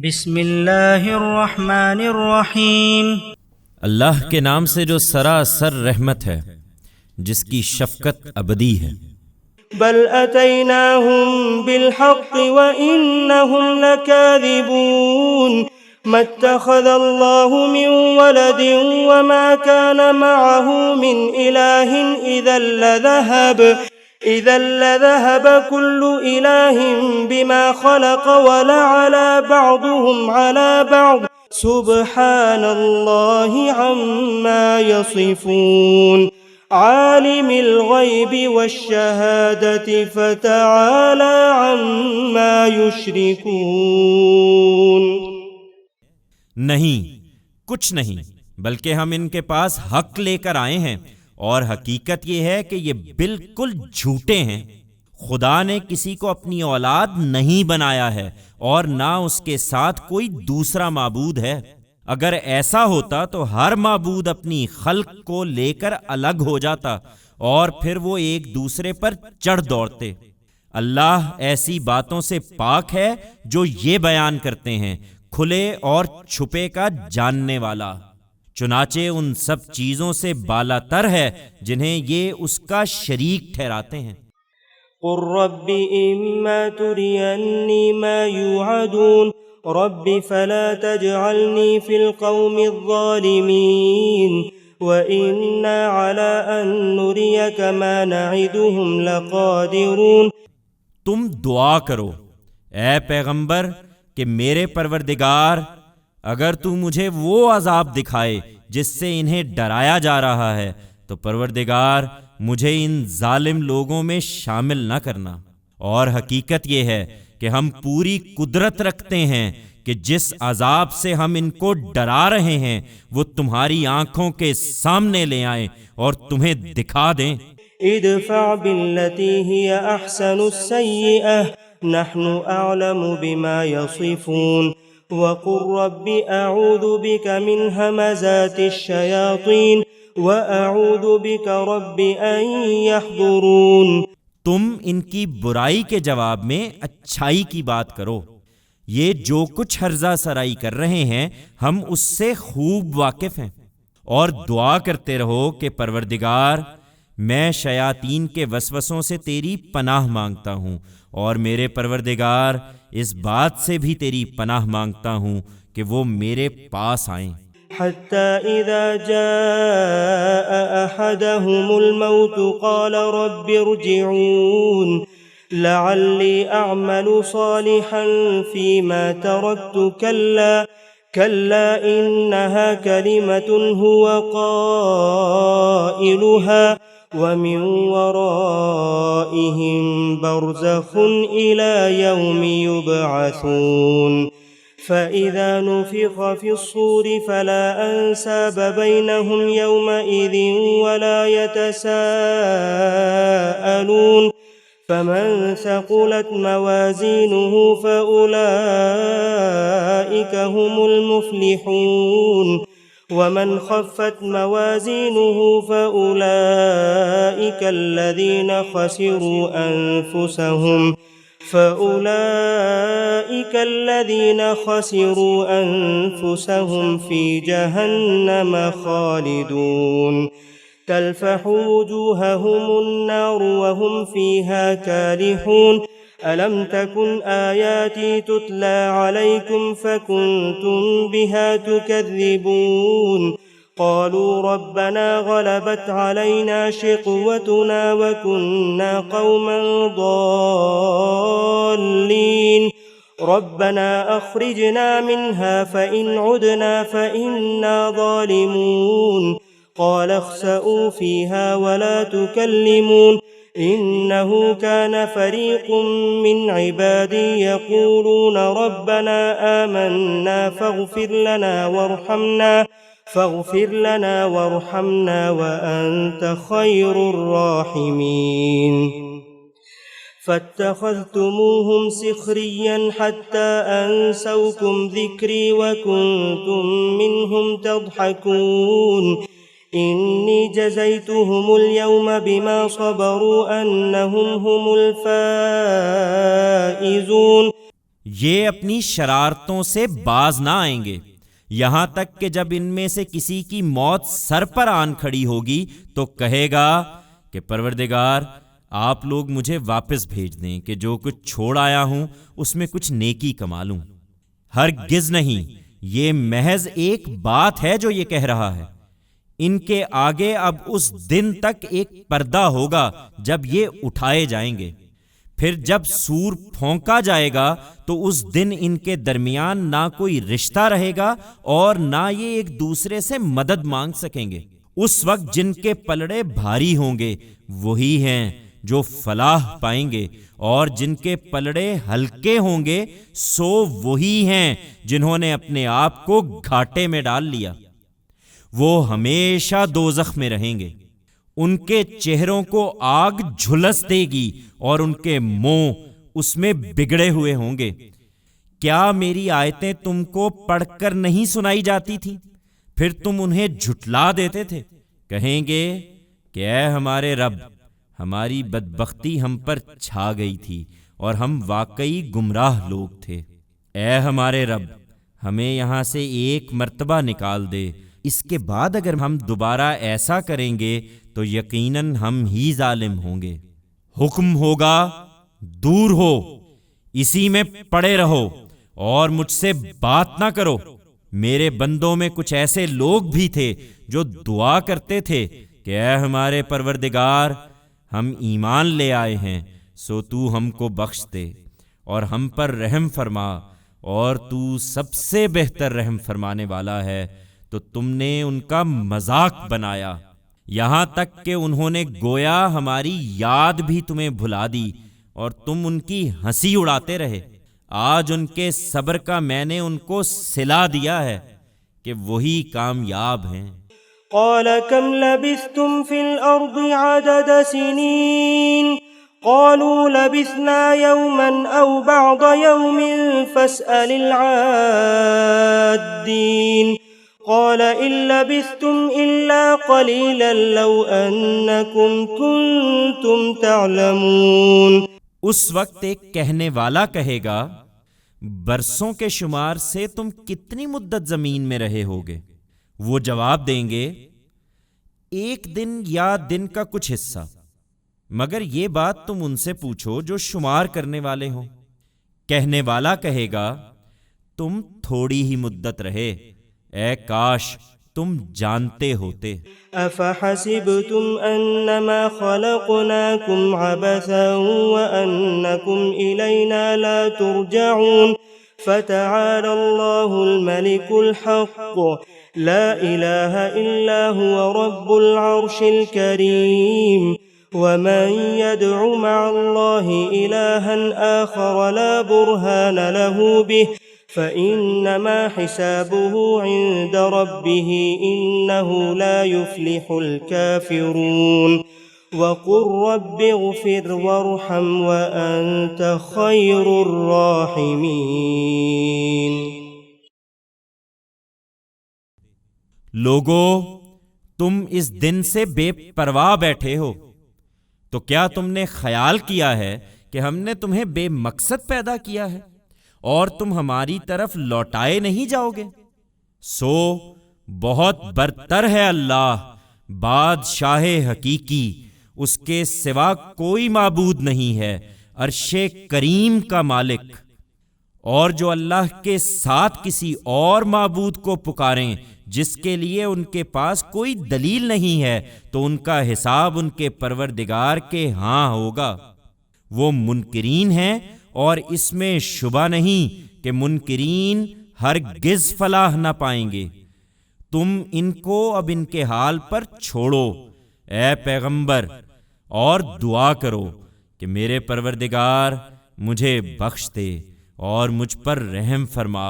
بسم اللہ الرحمن الرحیم۔ اللہ کے نام سے جو سراسر رحمت ہے، جس کی شفقت ابدی ہے۔ بل اتیناہم بالحق وانہم لکاذبون ما اتخذ اللہ من ولد وما كان معه من الہ اذا لذهب كل الہ بما خلق ولعلى بعضهم على بعض سبحان اللہ عما یصفون عالم الغیب والشہادۃ فتعالی عما یشرکون۔ نہیں، کچھ نہیں، بلکہ ہم ان کے پاس حق لے کر آئے ہیں، اور حقیقت یہ ہے کہ یہ بالکل جھوٹے ہیں۔ خدا نے کسی کو اپنی اولاد نہیں بنایا ہے، اور نہ اس کے ساتھ کوئی دوسرا معبود ہے۔ اگر ایسا ہوتا تو ہر معبود اپنی خلق کو لے کر الگ ہو جاتا، اور پھر وہ ایک دوسرے پر چڑھ دوڑتے۔ اللہ ایسی باتوں سے پاک ہے جو یہ بیان کرتے ہیں، کھلے اور چھپے کا جاننے والا۔ چنانچہ ان سب چیزوں سے بالا تر ہے جنہیں یہ اس کا شریک ٹھہراتے ہیں۔ قل رب اما ترینی ما یوعدون رب فلا تجعلنی فی القوم الظالمین وإنا على أن نريك ما نعدهم لقادرون۔ تم دعا کرو اے پیغمبر کہ میرے پروردگار، اگر تو مجھے وہ عذاب دکھائے جس سے انہیں ڈرایا جا رہا ہے تو پروردگار مجھے ان ظالم لوگوں میں شامل نہ کرنا۔ اور حقیقت یہ ہے کہ ہم پوری قدرت رکھتے ہیں کہ جس عذاب سے ہم ان کو ڈرا رہے ہیں وہ تمہاری آنکھوں کے سامنے لے آئیں اور تمہیں دکھا دیں۔ ادفع بالتي هي احسن السيئة نحن اعلم بما يصفون وقل رب اعوذ بك من همزات الشياطين واعوذ بك رب ان يحضرون۔ تم ان کی برائی کے جواب میں اچھائی کی بات کرو۔ یہ جو کچھ ہرزہ سرائی کر رہے ہیں ہم اس سے خوب واقف ہیں، اور دعا کرتے رہو کہ پروردگار، میں شیاطین کے وسوسوں سے تیری پناہ مانگتا ہوں، اور میرے پروردگار اس بات سے بھی تیری پناہ مانگتا ہوں کہ وہ میرے پاس آئیں۔ حتى إذا جاء أحدهم الموت قال رب ارجعون لعلي أعمل صالحا فيما تركت كلا إنها كلمة هو قائلها ومن ورائهم برزخ إلى يوم يبعثون۔ فإذا نفخ في الصور فلا أنساب بينهم يومئذ ولا يتساءلون فمن ثقلت موازينه فأولئك هم المفلحون ومن خفت موازينه فأولئك الذين خسروا أنفسهم في جهنم خالدون تلفح وجوههم النار وهم فيها كالحون ألم تكن آياتي تتلى عليكم فكنتم بها تكذبون قالوا ربنا غلبت علينا شقوتنا وكنا قوما ضالين ربنا أخرجنا منها فإن عدنا فإنا ظالمون قال اخسئوا فيها ولا تكلمون إنه كان فريق من عبادي يقولون ربنا آمنا فاغفر لنا وارحمنا وأنت خير الراحمين فاتخذتموهم سخريا حتى أنسوكم ذكري وكنتم منهم تضحكون إني جزيتهم اليوم بما صبروا أنهم هم الفائزون۔ یہ اپنی شرارتوں سے باز نہ آئیں گے، یہاں تک کہ جب ان میں سے کسی کی موت سر پر آن کھڑی ہوگی تو کہے گا کہ پروردگار آپ لوگ مجھے واپس بھیج دیں کہ جو کچھ چھوڑ آیا ہوں اس میں کچھ نیکی کما لوں۔ ہرگز نہیں، یہ محض ایک بات ہے جو یہ کہہ رہا ہے۔ ان کے آگے اب اس دن تک ایک پردہ ہوگا جب یہ اٹھائے جائیں گے، پھر جب سور پھونکا جائے گا تو اس دن ان کے درمیان نہ کوئی رشتہ رہے گا اور نہ یہ ایک دوسرے سے مدد مانگ سکیں گے۔ اس وقت جن کے پلڑے بھاری ہوں گے وہی ہیں جو فلاح پائیں گے، اور جن کے پلڑے ہلکے ہوں گے سو وہی ہیں جنہوں نے اپنے آپ کو گھاٹے میں ڈال لیا۔ وہ ہمیشہ دوزخ میں رہیں گے، ان کے چہروں کو آگ جھلس دے گی اور ان کے منہ اس میں بگڑے ہوئے ہوں گے۔ کیا میری آیتیں تم کو پڑھ کر نہیں سنائی جاتی تھی؟ پھر تم انہیں جھٹلا دیتے تھے۔ کہیں گے کہ اے ہمارے رب، ہماری بدبختی ہم پر چھا گئی تھی اور ہم واقعی گمراہ لوگ تھے۔ اے ہمارے رب، ہمیں یہاں سے ایک مرتبہ نکال دے، اس کے بعد اگر ہم دوبارہ ایسا کریں گے تو یقیناً ہم ہی ظالم ہوں گے۔ حکم ہوگا دور ہو، اسی میں پڑے رہو اور مجھ سے بات نہ کرو۔ میرے بندوں میں کچھ ایسے لوگ بھی تھے جو دعا کرتے تھے کہ اے ہمارے پروردگار، ہم ایمان لے آئے ہیں سو تو ہم کو بخش دے اور ہم پر رحم فرما، اور تو سب سے بہتر رحم فرمانے والا ہے۔ تو تم نے ان کا مذاق بنایا، یہاں تک کہ انہوں نے گویا ہماری یاد بھی تمہیں بھلا دی اور تم ان کی ہنسی اڑاتے رہے۔ آج ان کے صبر کا میں نے ان کو صلہ دیا ہے کہ وہی کامیاب ہیں۔ قال كم لبثتم في الأرض عدد سنين قالوا لبثنا يوما أو بعض يوم فاسأل العادين قال إن لبثتم إلا قليلا لو أنكم كنتم تعلمون۔ اس وقت ایک کہنے والا کہے گا، برسوں کے شمار سے تم کتنی مدت زمین میں رہے ہوگے؟ وہ جواب دیں گے، ایک دن یا دن کا کچھ حصہ، مگر یہ بات تم ان سے پوچھو جو شمار کرنے والے ہوں۔ کہنے والا کہے گا، تم تھوڑی ہی مدت رہے، اے کاش تم جانتے ہوتے۔ أفحسبتم أنما خلقناكم عبثا وأنكم إلينا لا ترجعون فتعالى الله الملك الحق لا إله إلا هو رب العرش الكريم ومن يدع مع الله إلها آخر لا برهان له به فإنما حسابه عند ربه إنه لا يفلح الكافرون وقل رب اغفر وارحم وأنت خير الراحمين۔ لوگو، تم اس دن سے بے پرواہ بیٹھے ہو، تو کیا تم نے خیال کیا ہے کہ ہم نے تمہیں بے مقصد پیدا کیا ہے اور تم ہماری طرف لوٹائے نہیں جاؤ گے؟ سو بہت برتر ہے اللہ، بادشاہ حقیقی، اس کے سوا کوئی معبود نہیں ہے، عرش کریم کا مالک۔ اور جو اللہ کے ساتھ کسی اور معبود کو پکاریں جس کے لیے ان کے پاس کوئی دلیل نہیں ہے تو ان کا حساب ان کے پروردگار کے ہاں ہوگا۔ وہ منکرین ہیں اور اس میں شبہ نہیں کہ منکرین ہرگز فلاح نہ پائیں گے۔ تم ان کو اب ان کے حال پر چھوڑو اے پیغمبر، اور دعا کرو کہ میرے پروردگار مجھے بخش دے اور مجھ پر رحم فرما،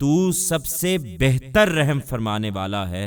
تو سب سے بہتر رحم فرمانے والا ہے۔